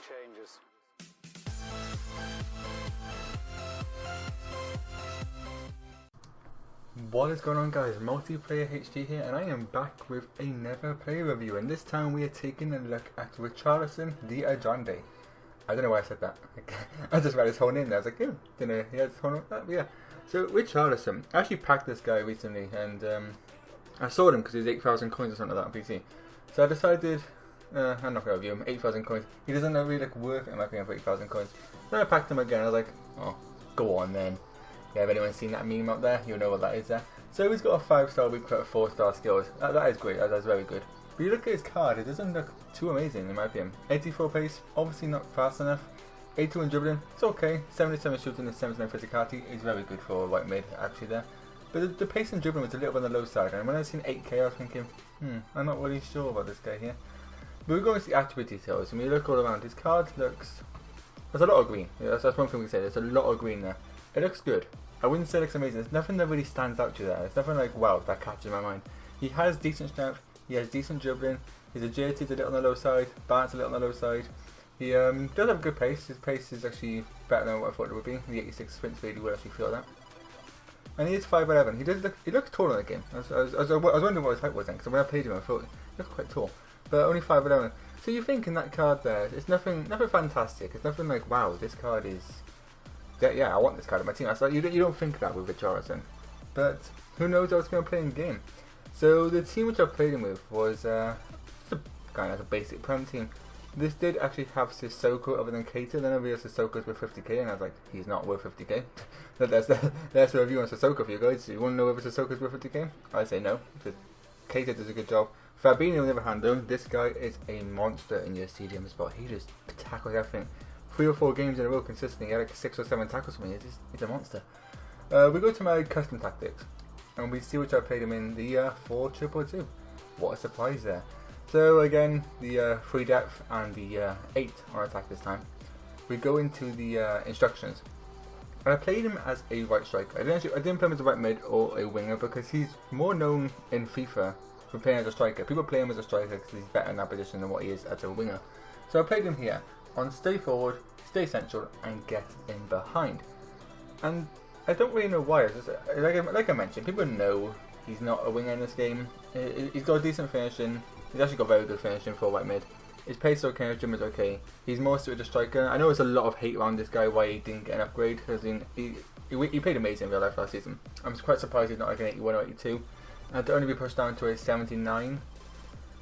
changes. What is going on, guys? Multiplayer HD here, and I am back with another player review, and this time we are taking a look at Richarlison the Ajande. I don't know why I said that. I just read his whole name there. I was like, oh, didn't know he had his whole name. Yeah. So Richarlison, I actually packed this guy recently, and I saw him because he was 8,000 coins or something like that on PC. So I decided, I'm not going to review him. 8,000 coins. He doesn't really look worth it in my opinion for 8,000 coins. Then I packed him again. I was like, oh, go on then. Yeah, if anyone's seen that meme up there, you'll know what that is there. So he's got a 5-star weak foot, 4-star skills. That is great. That's very good. But you look at his card, it doesn't look too amazing in my opinion. 84 pace, obviously not fast enough. 82 in dribbling, it's okay. 77 shooting and 79 physicality is very good for a right mid actually there. But the pace and dribbling was a little bit on the low side, and when I seen 8k I was thinking, I'm not really sure about this guy here. But we're going to see attribute details, and when you look all around, his card looks... There's a lot of green. Yeah, that's one thing we can say, there's a lot of green there. It looks good. I wouldn't say it looks amazing. There's nothing that really stands out to you there. There's nothing like, wow, that catches my mind. He has decent strength. He has decent dribbling. His agility is a little on the low side. Balance a little on the low side. He does have good pace. His pace is actually better than what I thought it would be. The 86 sprint speed, you would actually feel that. And he is 5'11". He does look. He looks taller in the game. I was wondering what his height was then, because when I played him, I thought he looked quite tall, but only 5'11". So you think in that card there, it's nothing fantastic. It's nothing like, wow, this card is. Yeah, I want this card in my team. Like, you don't think that with Richarlison, but who knows how it's going to play in game. So the team which I played him with was just a kind of like a basic Prem team. This did actually have Sissoko other than Keita. Then I realized Sissoko's worth 50k, and I was like, he's not worth 50k. That's the review on Sissoko for you guys. So you want to know whether Sissoko's worth 50k? I say no, because Keita does a good job. Fabinho, on the other hand, though, this guy is a monster in your CDM spot. He just tackles everything. 3 or 4 games in a row consistently. He had like 6 or 7 tackles for me. He's a monster. We go to my custom tactics, and we see which I played him in the 4-2-2. What a surprise there. So again, the 3 depth and the 8 on attack this time. We go into the instructions. And I played him as a right striker. I didn't play him as a right mid or a winger because he's more known in FIFA for playing as a striker. People play him as a striker because he's better in that position than what he is as a winger. So I played him here on stay forward, stay central, and get in behind. And I don't really know why. Like I mentioned, people know he's not a winger in this game. He's got a decent finishing. He's actually got very good finishing for white mid. His pace is okay, his gym is okay. He's more suited to striker. I know there's a lot of hate around this guy why he didn't get an upgrade, because he played amazing in real life last season. I'm quite surprised he's not like an 81 or 82. And to only be pushed down to a 79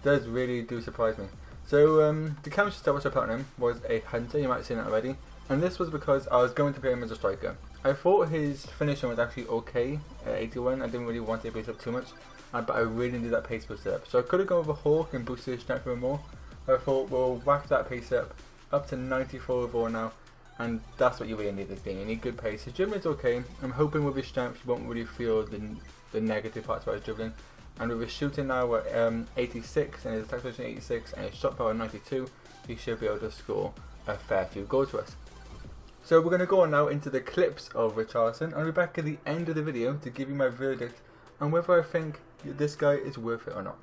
does really surprise me. So the chemistry stuff which I put on him was a hunter, you might have seen that already. And this was because I was going to play him as a striker. I thought his finishing was actually okay at 81. I didn't really want to boost up too much. But I really needed that pace boost up. So I could have gone with a Hawk and boosted his strength even more. I thought we'll whack that pace up to 94 overall now. And that's what you really need this game. You need good pace. His dribbling is okay. I'm hoping with his strength you won't really feel the negative parts about his dribbling. And with his shooting now at 86 and his attack position 86 and his shot power 92, he should be able to score a fair few goals for us. So we're going to go on now into the clips of Richarlison, and I'll be back at the end of the video to give you my verdict on whether I think this guy is worth it or not.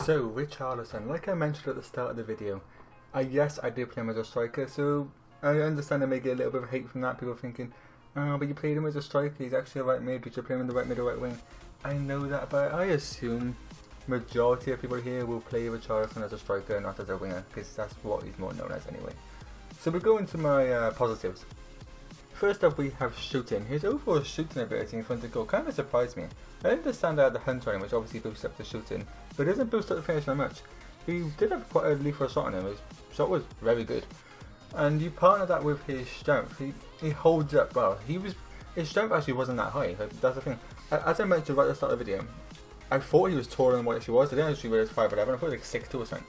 So, Richarlison, like I mentioned at the start of the video, yes, I did play him as a striker, so I understand I may get a little bit of hate from that, people thinking, oh, but you played him as a striker, he's actually a right mid, you should play him in the right mid or right wing. I know that, but I assume majority of people here will play Richarlison as a striker, not as a winger, because that's what he's more known as anyway. So we go into my positives. First up we have shooting. His overall shooting ability in front of goal kind of surprised me. I understand I had the hunter on him, which obviously boosts up the shooting, but it doesn't boost up the finish that much. He did have quite a lethal shot on him, his shot was very good. And you partner that with his strength, he holds up well. His strength actually wasn't that high, that's the thing. As I mentioned right at the start of the video, I thought he was taller than what he actually was. I didn't actually realize 5'11", I thought he was like 6'2" or something.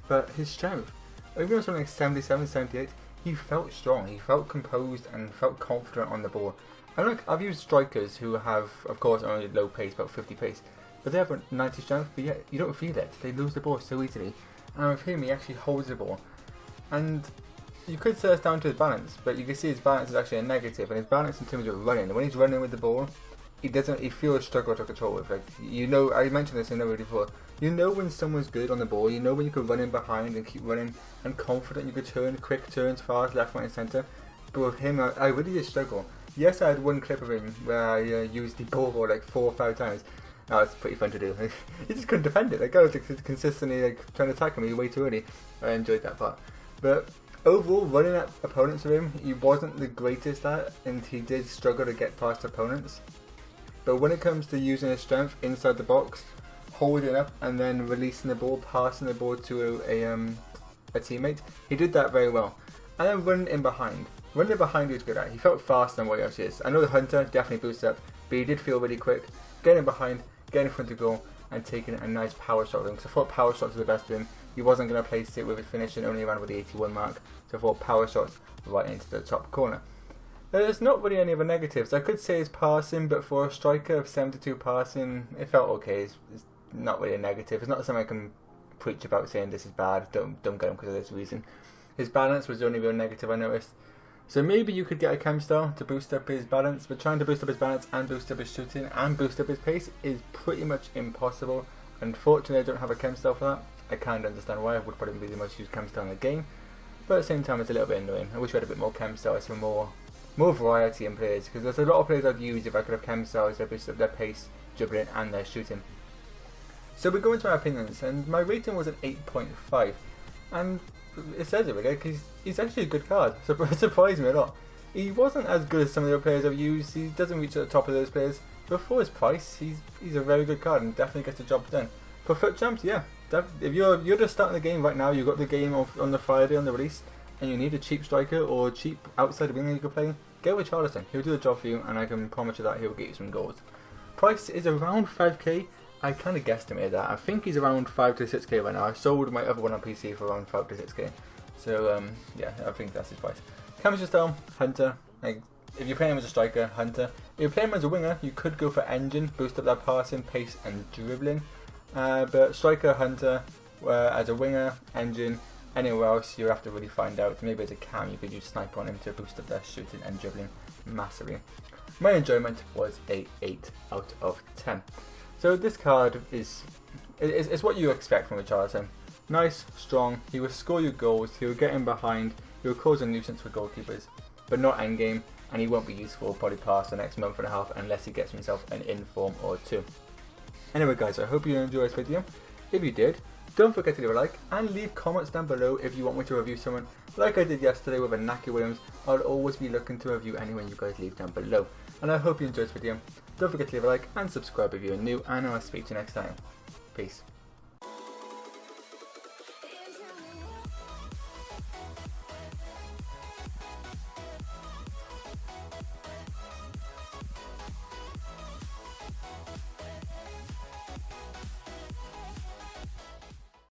But his strength, even though something like 77, 78, he felt strong, he felt composed and felt confident on the ball. And look, I've used strikers who have, of course, only low pace, about 50 pace, but they have a 90 strength, but yet you don't feel it. They lose the ball so easily. And with him, he actually holds the ball. And you could say it's down to his balance, but you can see his balance is actually a negative, and his balance in terms of running. When he's running with the ball, he feels a struggle to control it. Like, you know, I mentioned this in the video before. You know when someone's good on the ball. You know when you can run in behind and keep running and confident. You could turn quick turns, fast, left, right, and centre. But with him, I really did struggle. Yes, I had one clip of him where I used the ball for like 4 or 5 times. That was pretty fun to do. He just couldn't defend it. Like, I was consistently trying to attack him way too early. I enjoyed that part. But overall, running at opponents with him, he wasn't the greatest at, and he did struggle to get past opponents. But when it comes to using his strength inside the box, holding up and then releasing the ball, passing the ball to a teammate, he did that very well. And then running in behind. Running behind he was good at. He felt faster than what he actually is. I know the hunter definitely boosts up, but he did feel really quick. Getting behind, getting in front of goal, and taking a nice power shot with him. Because I thought power shots were the best of him. He wasn't going to place it with his finishing, only around with the 81 mark. So I thought power shots right into the top corner. There's not really any other negatives. I could say his passing, but for a striker of 72 passing, it felt okay. It's not really a negative. It's not something I can preach about saying this is bad, don't get him because of this reason. His balance was the only real negative I noticed. So maybe you could get a chem style to boost up his balance, but trying to boost up his balance and boost up his shooting and boost up his pace is pretty much impossible. Unfortunately, I don't have a chem style for that. I can't understand why. I would probably be the most used chem style in the game, but at the same time it's a little bit annoying. I wish we had a bit more chem styles for more variety in players, because there's a lot of players I'd use if I could have chem styles that boost up their pace, dribbling and their shooting. So we go into my opinions, and my rating was at 8.5, and it says it really, because he's actually a good card, so it surprised me a lot. He wasn't as good as some of the other players I've used, he doesn't reach at the top of those players, but for his price, he's a very good card and definitely gets the job done. For foot jumps, yeah, if you're just starting the game right now, you've got the game on the Friday on the release, and you need a cheap striker or cheap outside winger you can play, get with Richarlison. He'll do the job for you, and I can promise you that he'll get you some goals. Price is around 5k. I kind of guesstimated that. I think he's around 5 to 6k right now. I sold my other one on PC for around 5 to 6k. So yeah, I think that's his price. Chemistry style, hunter. Like, if you're playing him as a striker, hunter. If you're playing him as a winger, you could go for engine, boost up that passing, pace, and dribbling. But striker, hunter, as a winger, engine. Anywhere else, you have to really find out. Maybe as a cam, you could use sniper on him to boost up their shooting and dribbling massively. My enjoyment was a 8 out of 10. So this card is what you expect from Richarlison. Nice, strong, he will score you goals, he will get in behind, he will cause a nuisance for goalkeepers, but not endgame, and he won't be useful probably past the next month and a half unless he gets himself an inform or 2. Anyway guys, I hope you enjoyed this video. If you did, don't forget to leave a like and leave comments down below if you want me to review someone like I did yesterday with Inaki Williams. I'll always be looking to review anyone you guys leave down below. And I hope you enjoyed this video. Don't forget to leave a like and subscribe if you're new, and I'll speak to you next time. Peace.